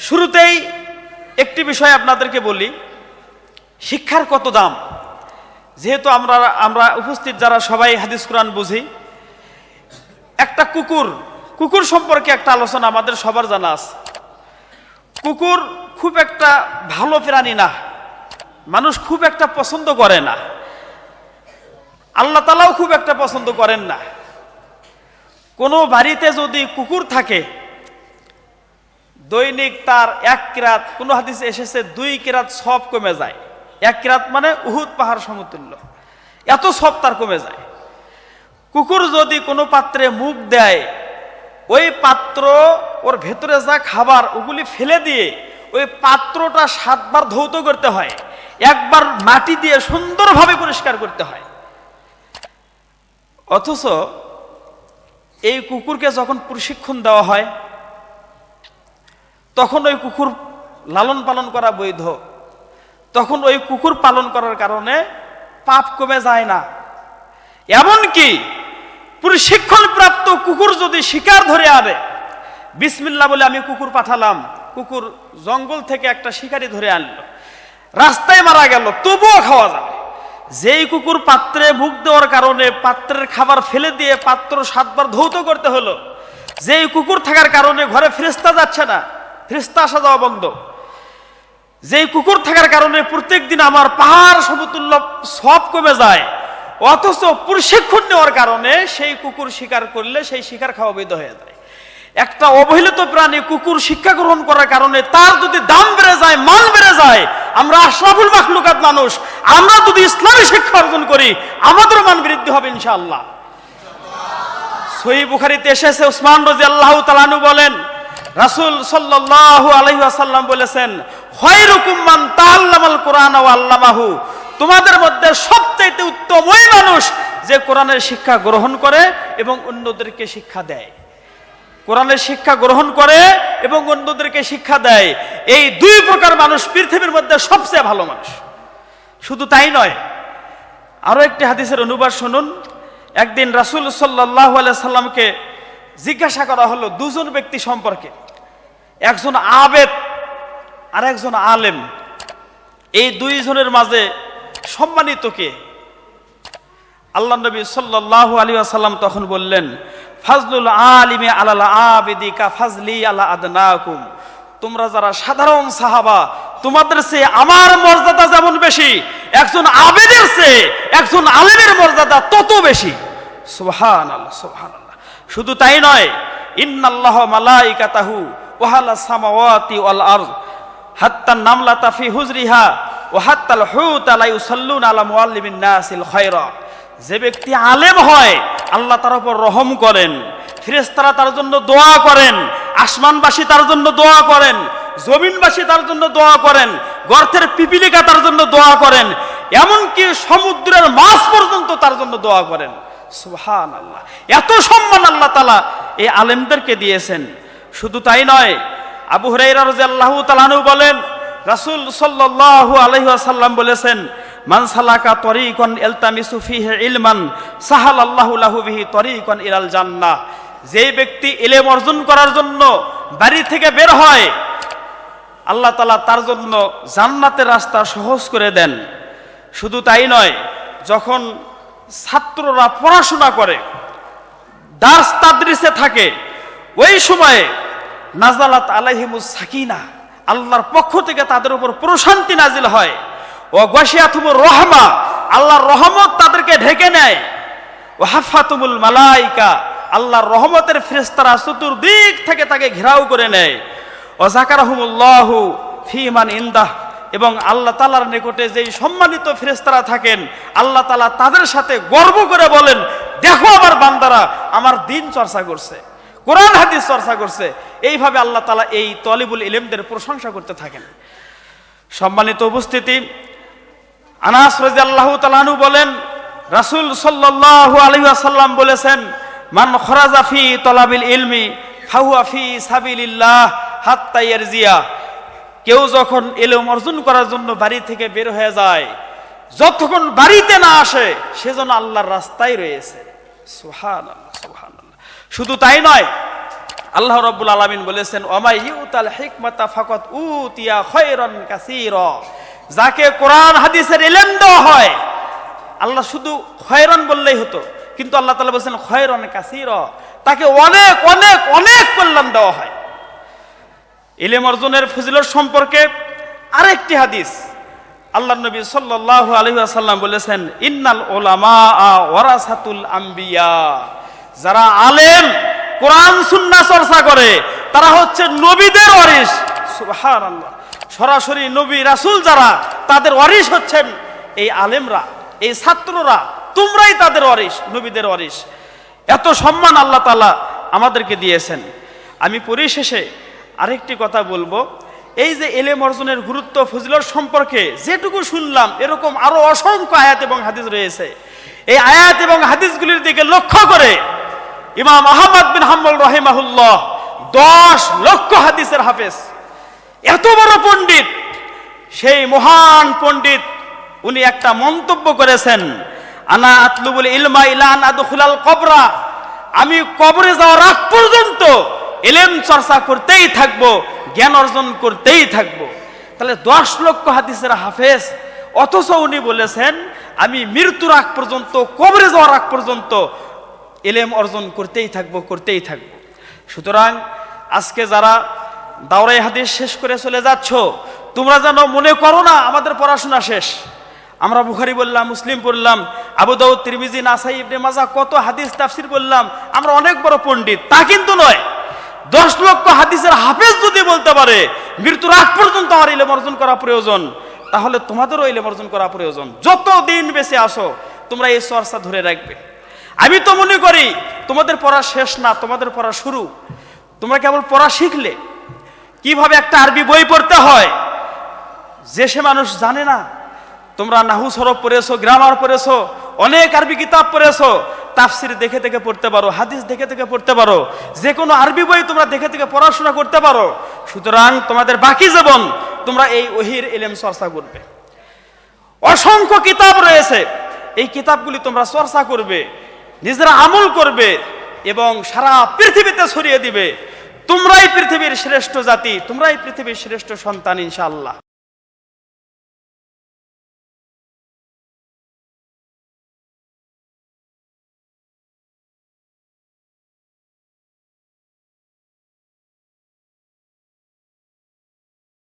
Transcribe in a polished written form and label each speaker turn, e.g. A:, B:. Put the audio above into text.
A: শুরুতেই একটি বিষয় আপনাদেরকে বলি, শিক্ষার কত দাম। যেহেতু আমরা উপস্থিত যারা সবাই হাদিস কোরআন বুঝি, একটা কুকুর সম্পর্কে একটা আলোচনা আমাদের সবার জানা আছে। কুকুর খুব একটা ভালো প্রাণী না, মানুষ খুব একটা পছন্দ করে না, আল্লাহ তাআলাও খুব একটা পছন্দ করেন না। কোনো বাড়িতে যদি কুকুর থাকে, দৈনিক তার 1 কিরাত, কোন হাদিসে এসেছে 2 কিরাত সওয়াব কমে যায়। 1 কিরাত মানে উহুদ পাহাড় সমতুল্য, এত সওয়াব তার কমে যায়। কুকুর যদি কোনো পাত্রে মুখ দেয়, ওই পাত্র ওর ভেতরে যা খাবার ওগুলি ফেলে দিয়ে ওই পাত্রটা 7 বার ধৌত করতে হয়, একবার মাটি দিয়ে সুন্দরভাবে পরিষ্কার করতে হয়। অথচ এই কুকুরকে যখন প্রশিক্ষণ দেওয়া হয়, তখন ওই কুকুর লালন পালন করা বৈধ, তখন ওই কুকুর পালন করার কারণে পাপ কমে যায় না। এমনকি প্রশিক্ষণ প্রাপ্ত কুকুর যদি শিকার ধরে আনে, বিসমিল্লাহ বলে আমি কুকুর পাঠালাম, কুকুর জঙ্গল থেকে একটা শিকারি ধরে আনলো, রাস্তায় মারা গেল, তবুও খাওয়া যাবে। যেই কুকুর পাত্রে মুখ দেওয়ার কারণে পাত্রের খাবার ফেলে দিয়ে পাত্র 7 বার ধৌত করতে হলো, যেই কুকুর থাকার কারণে ঘরে ফেরেশতা যাচ্ছে না, ফেরেশতা আসা যাওয়া বন্ধ, যেই কুকুর থাকার কারণে প্রত্যেক দিন আমার পাহাড় সমতুল্য সওয়াব কমে যায়, অথচ প্রশিক্ষণ নেওয়ার কারণে সেই কুকুর শিকার করলে সেই শিকার খাওয়া বৈধ হয়ে যায়। একটা অবহেলিত প্রাণী কুকুর শিক্ষা গ্রহণ করার কারণে তার যদি দাম বেড়ে যায়, মান বেড়ে যায়, আমরা আশরাফুল মাখলুকাত মানুষ, আমরা যদি ইসলামী শিক্ষা অর্জন করি আমাদের মান বৃদ্ধি হবে ইনশাআল্লাহ। সহিহ বুখারীতে এসেছে, উসমান রাদিয়াল্লাহু তাআলা আনহু বলেন, রাসূল সাল্লাল্লাহু আলাইহি ওয়াসাল্লাম বলেছেন, খায়রুকুম মান তাআল্লামাল কুরআন ওয়া আল্লামাহু, তোমাদের মধ্যে সবচেয়ে উত্তম ওই মানুষ যে কোরআনের শিক্ষা গ্রহণ করে এবং অন্যদেরকে শিক্ষা দেয়। কোরআনের শিক্ষা গ্রহণ করে এবং অন্যদেরকে শিক্ষা দেয়, এই 2 প্রকার মানুষ পৃথিবীর মধ্যে সবচেয়ে ভালো মানুষ। শুধু তাই নয়, আরো একটি হাদিসের অনুবাদ শুনুন। একদিন রাসূল সাল্লাল্লাহু আলাইহি সাল্লামকে জিজ্ঞাসা করা হলো 2 জন ব্যক্তি সম্পর্কে, একজন আবেদ আর একজন আলেম। এই 2 জনের মাঝে সম্মানিত কে? আল্লাহ নবী সাল্লাল্লাহু আলাইহি ওয়াসাল্লাম তখন বললেন, ফাজলুল আলিমি আলাল আবিদি কা ফাজলি আলা আদনাকুম, তোমরা যারা সাধারণ সাহাবা তোমাদের চেয়ে আমার মর্যাদা যেমন বেশি, একজন আবেদের চেয়ে একজন আলেমের মর্যাদা তত বেশি। সুবহানাল্লাহ, সুবহানাল্লাহ। শুধু তাই নয়, ইন্নাল্লাহা মালাইকাতাহু ওয়া হালাস সামাওয়াতি ওয়াল আরদ হাত্তা নামলাতা ফি হুজরিহা ওয়া হাত্তাল হুতা লা ইউসাল্লুনা আলা মুআল্লিমিন নাসিল খায়রা। যে ব্যক্তি আলেম হয় আল্লাহ তার উপর রহম করেন, ফেরেশতারা তার জন্য দোয়া করেন, আসমানবাসী তার জন্য দোয়া করেন, জমিনবাসী তার জন্য দোয়া করেন, গর্তের পিপিলিকা তার জন্য দোয়া করেন, এমনকি সমুদ্রের মাছ পর্যন্ত তার জন্য দোয়া করেন। সুবহানাল্লাহ, এত সম্মান আল্লাহ তাআলা এই আলেমদেরকে দিয়েছেন। শুধু তাই নয়, আবু হুরায়রা রাদিয়াল্লাহু তাআলা আনহু বলেন, রাসূল সাল্লাল্লাহু আলাইহি ওয়াসাল্লাম বলেছেন, মান সালাকা তরিকান ইলতামিসু ফিহি ইলমান সাহালাল্লাহু লাহু বিহি তরিকান ইলাল জান্নাহ। যে ব্যক্তি ইলম অর্জন করার জন্য বাড়ি থেকে বের হয়, আল্লাহ তাআলা তার জন্য জান্নাতের রাস্তা সহজ করে দেন। শুধু তাই নয়, যখন ছাত্ররা পড়াশোনা করে, দার্স তাদরিসে থাকে, ওই সময়ে নাজালাত আলাইহিমুস সাকিনা, আল্লাহর পক্ষ থেকে তাদের উপর প্রশান্তি নাজিল হয়। ও গাশিয়াতুমুর রহমা, আল্লাহর রহমত তাদেরকে ঢেকে নেয়। ও হাফাতুমুল মালাইকা, আল্লাহর রহমতের ফেরেশতারা চতুর্দিক থেকে তাকে ঘেরাও করে নেয়। ও যাকারাহুমুল্লাহু ফি মান ইনদাহ, এবং আল্লাহ তাআলার নিকটে যেই সম্মানিত ফেরেশতারা থাকেন, আল্লাহ তাআলা তাদের সাথে গর্ব করে বলেন, দেখো আমার বান্দারা আমার দ্বীন চর্চা করছে, কোরআন হাদিস চর্চা করছে। এইভাবে আল্লাহ তাআলা এই তলিবুল ইলমদের প্রশংসা করতে থাকেন। সম্মানিত উপস্থিতি, আনাস রাদিয়াল্লাহু তাআলা আনহু বলেন, রাসূল সাল্লাল্লাহু আলাইহি ওয়াসাল্লাম বলেছেন, মান খরাজা ফি তলাবিল ইলমি ফাহুয়া ফি সাবিলিল্লাহ হাত্তা ইয়ারজিয়া। কেউ যখন ইলম অর্জন করার জন্য বাড়ি থেকে বের হয়ে যায়, যতক্ষণ বাড়িতে না আসে সেজন্য আল্লাহর রাস্তায় রয়েছে। সুবহানাল্লাহ, সুবহানাল্লাহ। শুধু তাই নয়, আল্লাহ রাব্বুল আলামিন বলেছেন ওমাই ইউতাল হিকমাতা ফাকাত উতিয়া খায়রান কাসীরা, যাকে কোরআন হাদিসের ইলম দেওয়া হয়, আল্লাহ শুধু খয়রান বললেই হতো, কিন্তু আল্লাহ তাআলা বলেছেন খায়রান কাসীরা, তাকে অনেক অনেক অনেক কল্যাণ দেওয়া হয়। ইলম অর্জনের ফজিলত সম্পর্কে আরেকটি হাদিস, আল্লাহ নবী সাল্লাল্লাহু আলাইহি ওয়াসাল্লাম বলেছেন ইন্নাল উলামা ওয়ারাসাতুল আম্বিয়া, যারা আলেম কোরআন সুন্নাহ চর্চা করে তারা হচ্ছে নবীদের ওয়ারিস। সুবহানাল্লাহ, সরাসরি নবী রাসূল যারা, তাদের ওয়ারিস হচ্ছেন এই আলেমরা, এই ছাত্ররা, তোমরাই তাদের ওয়ারিস, নবীদের ওয়ারিস। এত সম্মান আল্লাহ তাআলা আমাদেরকে দিয়েছেন। আমি পরিশেষে আরেকটি কথা বলবো, এই যে ইলম অর্জনের গুরুত্ব ফজিলত সম্পর্কে যেটুকু শুনলাম, এরকম আরো অসংখ্য আয়াত এবং হাদিস রয়েছে। এই আয়াত এবং হাদিসগুলির দিকে লক্ষ্য করে ইমাম আহমদ বিন হাম্বল রাহিমাহুল্লাহ 10 লক্ষ হাদিসের হাফেজ, এত বড় পণ্ডিত, সেই মহান পণ্ডিত উনি একটা মন্তব্য করেছেন, আনা আতলুবুল ইলমা ইলা আন আদখুলাল কবরা, আমি কবরে যাওয়ার আগ পর্যন্ত ইলম চর্চা করতেই থাকবো, জ্ঞান অর্জন করতেই থাকবো। তাহলে 10 লক্ষ হাদিসের হাফেজ, অথচ উনি বলেছেন আমি মৃত্যুর আগ পর্যন্ত, কবরে যাওয়ার আগ পর্যন্ত ইলম অর্জন করতেই থাকবো, করতেই থাকবো। সুতরাং আজকে যারা দাওরায়ে হাদিস শেষ করে চলে যাচ্ছ, তোমরা যেন মনে করো না আমাদের পড়াশোনা শেষ। আমরা বুখারী বললাম, মুসলিম পড়লাম, আবু দাউদ, তিরমিজি, নাসাই, ইবনে মাজাহ, কত হাদিস তাফসীর বললাম, আমরা অনেক বড় পণ্ডিত, তা কিন্তু নয়। 10 লক্ষ হাদিসের হাফেজ যদি বলতে পারে মৃত্যুর আগ পর্যন্ত আমার ইলম অর্জন করা প্রয়োজন, তাহলে তোমাদেরও ইলম অর্জন করা প্রয়োজন। যত দিন বেঁচে আসো তোমরা এই চর্চা ধরে রাখবে। আমি তো মনে করি তোমাদের পড়া শেষ না, তোমাদের পড়া শুরু। তোমরা কেবল পড়া শিখলে, কিভাবে একটা আরবি বই পড়তে হয় যে সে মানুষ জানে না। তোমরা নাহু সরফ পড়েছো, গ্রামার পড়েছো, অনেক আরবি কিতাব পড়েছো, তাফসির দেখে দেখে পড়তে পারো, হাদিস দেখে দেখে পড়তে পারো, যে কোনো আরবি বই তোমরা দেখে দেখে পড়াশোনা করতে পারো। সুতরাং তোমাদের বাকি জীবন তোমরা এই ওহীর ইলম চর্চা করবে। অসংখ্য কিতাব রয়েছে, এই কিতাবগুলি তোমরা চর্চা করবে, নিজেরা আমল করবে এবং সারা পৃথিবীতে ছড়িয়ে দিবে। তোমরাই পৃথিবীর শ্রেষ্ঠ জাতি, তোমরাই পৃথিবীর শ্রেষ্ঠ সন্তান ইনশাআল্লাহ।